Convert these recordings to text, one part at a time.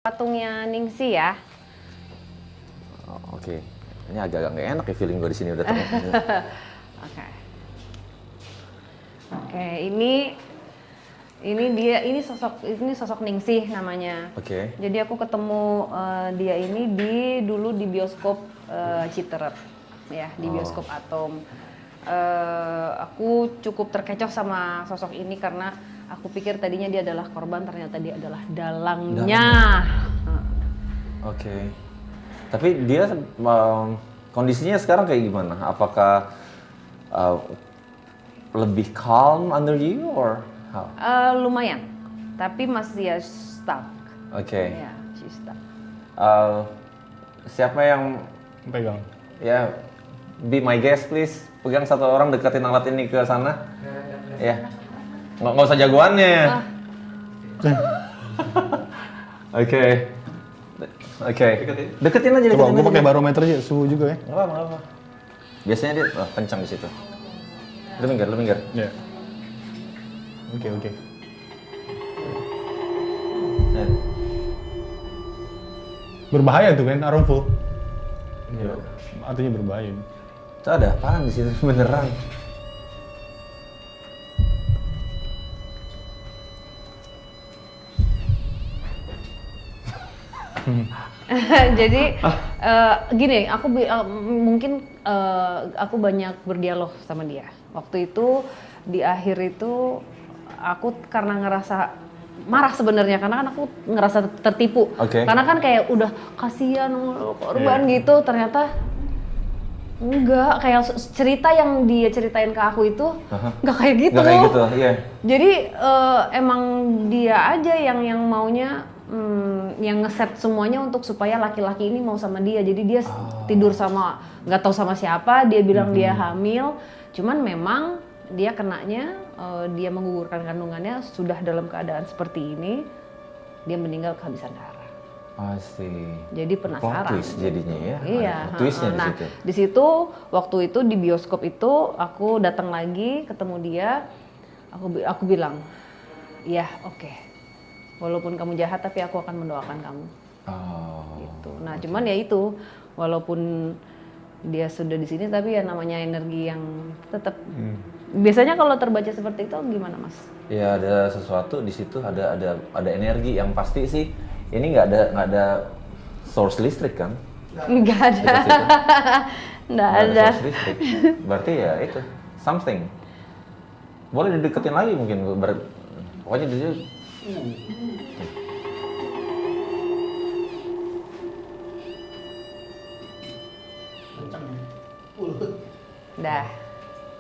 Patungnya Ningsih ya. Oh, oke. Ini agak nggak enak ya feeling gue di sini udah Oke. Oke, ini sosok Ningsih namanya. Oke. Jadi aku ketemu dia ini dulu di bioskop Citerep ya, di bioskop Atom. Aku cukup terkecoh sama sosok ini karena aku pikir tadinya dia adalah korban, ternyata dia adalah dalangnya. Oke. Tapi dia kondisinya sekarang kayak gimana? Apakah lebih calm under you or how? Lumayan, tapi masih ya stuck. Oke. Ya, she's stuck. Siapa yang Pegang. ya be my guest please, pegang satu orang deketin alat ini ke sana. Ya. Nggak usah jagoannya. Oke. Oke. Deketin aja. Coba gue pakai barometer aja, suhu juga ya. Nggak apa. Biasanya dia kencang di situ. Lu minggir. Ya. Oke. Nah. Berbahaya tuh kan, harmful. Iya. Artinya berbahaya. Itu ada apaan di situ beneran? Jadi gini, mungkin aku banyak berdialog sama dia. Waktu itu di akhir itu aku karena ngerasa marah sebenarnya karena kan aku ngerasa tertipu. Oke. Karena kan kayak udah kasihan korban gitu, ternyata enggak, kayak cerita yang dia ceritain ke aku itu enggak kayak gitu. Nggak kayak gitu, iya. Jadi emang dia aja yang maunya yang ngeset semuanya untuk supaya laki-laki ini mau sama dia. Jadi dia tidur sama nggak tahu sama siapa, dia bilang dia hamil. Cuman memang dia kenanya dia menggugurkan kandungannya sudah dalam keadaan seperti ini. Dia meninggal kehabisan darah. Pasti. Jadi penasaran. Plot twist jadinya ya. Iya. Ada twistnya di Nah, situ. di situ waktu itu di bioskop itu aku datang lagi ketemu dia. Aku bilang, "Ya, oke. Walaupun kamu jahat tapi aku akan mendoakan kamu." Oh. Gitu. Nah, cuman ya itu walaupun dia sudah di sini tapi ya namanya energi yang tetap biasanya kalau terbaca seperti itu gimana, Mas? Ya ada sesuatu di situ, ada energi yang pasti sih. Ini nggak ada source listrik kan? Nggak ada. Nggak ada. Source listrik. Berarti ya itu something. Boleh dideketin lagi mungkin. Pokoknya di situ. Dah.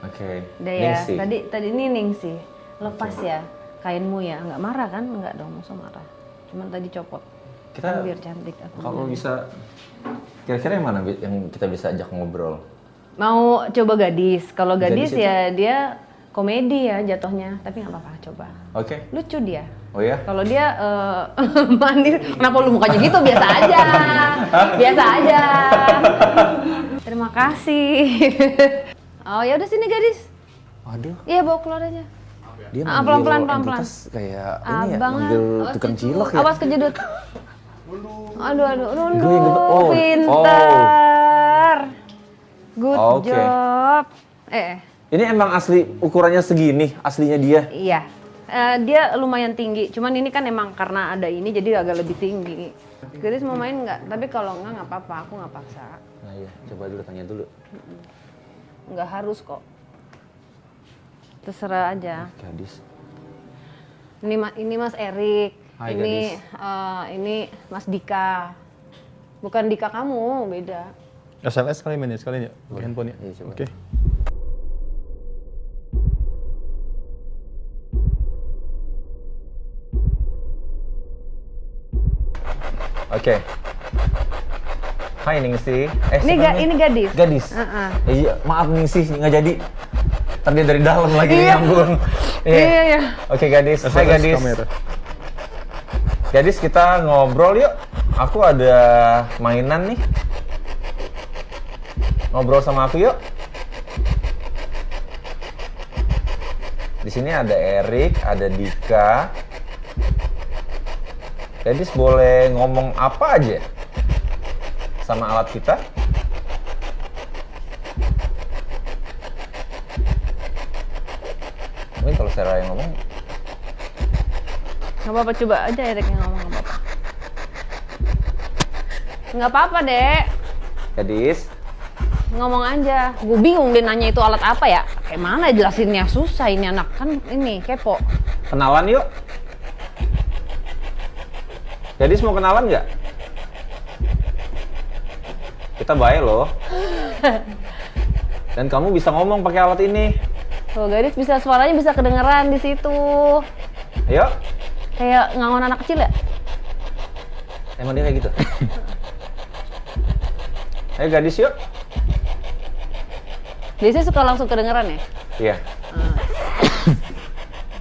Oke. Udah ya. Ningsih. Tadi ini Ningsih. Lepas ya kainmu ya. Nggak marah kan? Nggak dong, masa marah. Cuman tadi copot. Kita Kan biar cantik aku. kalau bisa kira-kira yang mana yang kita bisa ajak ngobrol? Mau coba gadis. Kalau gadis Gadis itu? ya dia komedi ya jatuhnya. Tapi nggak apa-apa, coba. Oke. Lucu dia. Oh ya? Kalau dia manis, kenapa lu mukanya gitu? Biasa aja. Biasa aja. Terima kasih. Oh ya udah sini gadis. Aduh. Iya bawa keluar aja. Dia pelan-pelan. entitas kayak ini ya, Abang manggil tukang cilok ya. Awas kejedut. Aduh, Gue yang gebet. Oh, pinter. Good Oke. job. Ini emang asli ukurannya segini, aslinya dia. Iya. Dia lumayan tinggi, cuman ini kan emang karena ada ini jadi agak lebih tinggi. Gadis mau main nggak? Tapi kalau nggak apa-apa, aku nggak paksa. Nah iya, coba dulu tanya dulu. Nggak harus kok. Terserah aja. Gadis. Ini Mas Erik. Hai, Ini Mas Dika. Bukan Dika kamu, beda. SLS kali main ya, sekalian ya? Pakai handphone ya? Iya, coba. Oke. Oke. Hai Ningsih. Ini gadis. Gadis. Iya, maaf Ningsih nggak jadi. Tadi dari dalam lagi nyambung. Iya. Oke gadis. Hai SLS gadis. kamera. Gadis kita ngobrol yuk. Aku ada mainan nih. Ngobrol sama aku yuk. Di sini ada Erik, ada Dika. Gadis boleh ngomong apa aja sama alat kita. Mungkin kalau Sarah yang ngomong, Nggak apa-apa, coba aja Erik yang ngomong, nggak apa-apa. Nggak apa-apa, Dek. gadis, Ngomong aja. Gue bingung dia nanya itu alat apa ya. Kayak mana jelasinnya, susah ini anak. Kan ini, kepo. kenalan yuk. Gadis mau kenalan nggak? Kita baik loh. Dan kamu bisa ngomong pakai alat ini. Tuh, gadis bisa, suaranya bisa kedengeran di situ. Ayo. Kayak ngangon anak kecil ya? Emang dia kayak gitu? Ayo gadis yuk. Biasanya suka langsung kedengeran ya? Iya.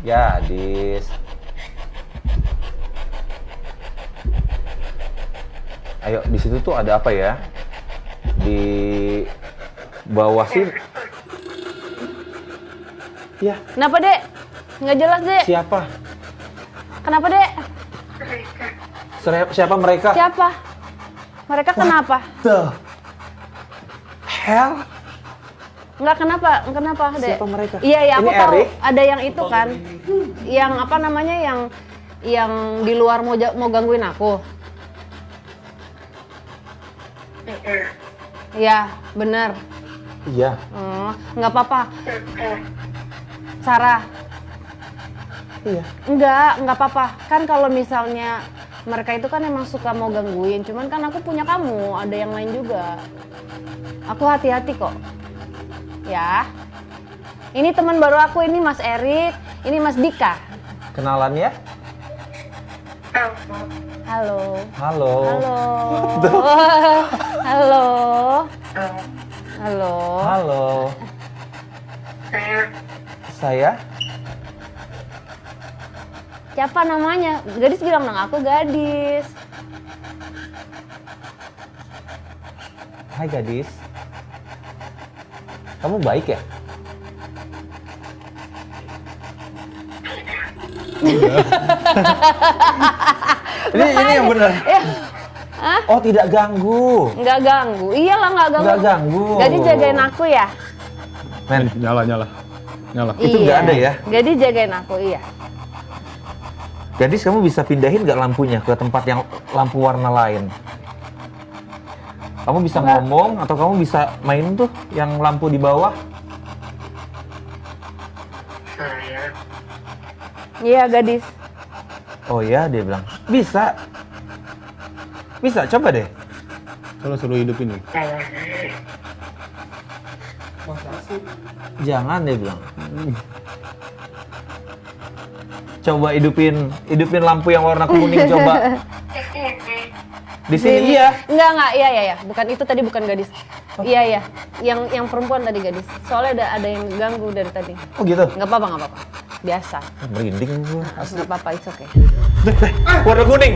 Gadis. Ayo, di situ tuh ada apa ya? Di bawah sih. Ya, Kenapa, Dek? Nggak jelas, Dek. siapa? Kenapa, Dek? Siapa mereka? Siapa? Mereka kenapa? The hell? Nggak, kenapa, Dek? Siapa mereka? Iya, iya, aku Ini tahu. Erik? Ada yang itu kan. Yang apa namanya, yang di luar mau gangguin aku. Iya, bener. Iya. Nggak apa-apa. Sarah. Iya. Nggak apa-apa. Kan kalau misalnya mereka itu kan emang suka mau gangguin. Cuman kan aku punya kamu, ada yang lain juga. Aku hati-hati kok. Ya. Ini teman baru aku, ini Mas Erik, ini Mas Dika. Kenalan ya? Halo. Halo. Halo. Halo. Halo. Halo. Saya? Siapa namanya? Gadis bilang nama aku Gadis. Hai gadis. Kamu baik ya? ini yang benar. Ya, Oh, tidak ganggu. nggak ganggu. Iyalah nggak ganggu. Nggak ganggu. Gadis jagain aku ya? Men, Nyala. Itu nggak ada ya? Gadis jagain aku, iya. gadis kamu bisa pindahin nggak lampunya ke tempat yang lampu warna lain? Kamu bisa Nggak. ngomong atau kamu bisa main tuh yang lampu di bawah? Iya, Gadis. Oh ya, dia bilang. Bisa. Bisa, coba deh. Kalau suruh hidupin nih. Jangan, dia bilang. Coba hidupin lampu yang warna kuning, coba. Di sini iya. Enggak, iya. Bukan itu tadi, bukan Gadis. Iya. Yang perempuan tadi Gadis. Soalnya ada yang ganggu dari tadi. Oh gitu. Nggak apa-apa. Biasa. Merinding gue. Nggak apa-apa, it's okay. Warna kuning.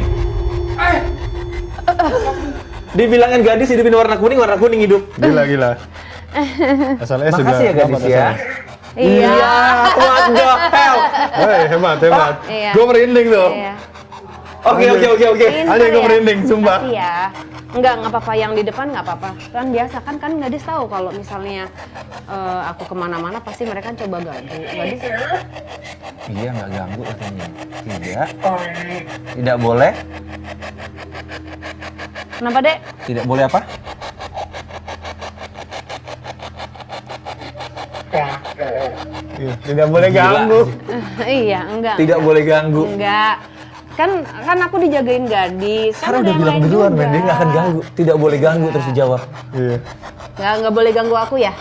Dibilangin gadis hidupin warna kuning hidup. Gila. SLS juga. Makasih ya gadis dapat ya. SLS. Iya. What the hell? Hei, hebat. Iya. Gue merinding tuh. Iya. Oke. Pinter Ada yang ya. merinding, sumpah. Makasih ya. Nggak apa-apa, yang di depan nggak apa-apa. Kan biasa kan Gadis tahu kalau misalnya aku kemana-mana pasti mereka coba ganggu. Gadis Iya, nggak ganggu katanya. Tidak boleh. kenapa, Dek? Tidak boleh apa? Iya, tidak boleh Gila. ganggu. Iya, enggak. Tidak boleh ganggu. Enggak. Kan aku dijagain Gadis. Kan Sarah ada udah yang bilang lain duluan, juga. men. Dia nggak akan ganggu. Tidak boleh ganggu, terus dijawab. Iya. Nggak boleh ganggu aku ya?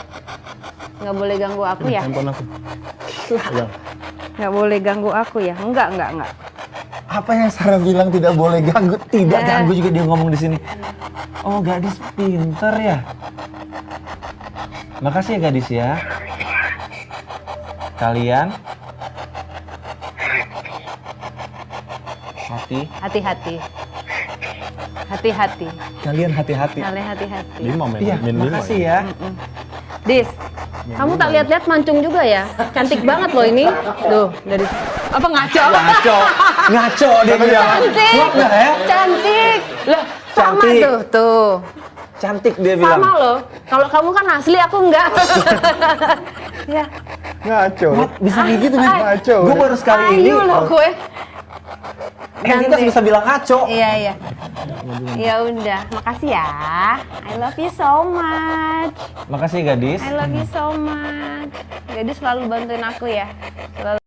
Nggak boleh ganggu aku ya? Handphone aku. Pegang. Nggak boleh ganggu aku ya? Enggak. Apa yang Sarah bilang tidak boleh ganggu? Tidak ganggu juga dia ngomong di sini. Oh, gadis pinter ya. Makasih ya gadis ya. Kalian Hati-hati. Kalian hati-hati. Kalian hati-hati. 5 men. Iya, Min 5. makasih ya. Dis, Kamu tak lihat-lihat mancung juga ya? Cantik banget loh ini. Tuh, dari apa ngaco? Ngaco dia Tapi bilang. Cantik. Kuat nggak ya? Cantik. Lah, sama Cantik. tuh. Cantik dia bilang. Sama loh. Kalau kamu kan asli, aku enggak. Ya. Ngaco. Bisa kayak gitu men? Ngaco. Gue baru sekali ini. Ayo loh gue. Entitas Cantik. bisa bilang ngaco. Iya, iya. Ya udah, makasih ya. I love you so much. Makasih gadis. I love you so much. Jadi selalu bantuin aku ya. Selalu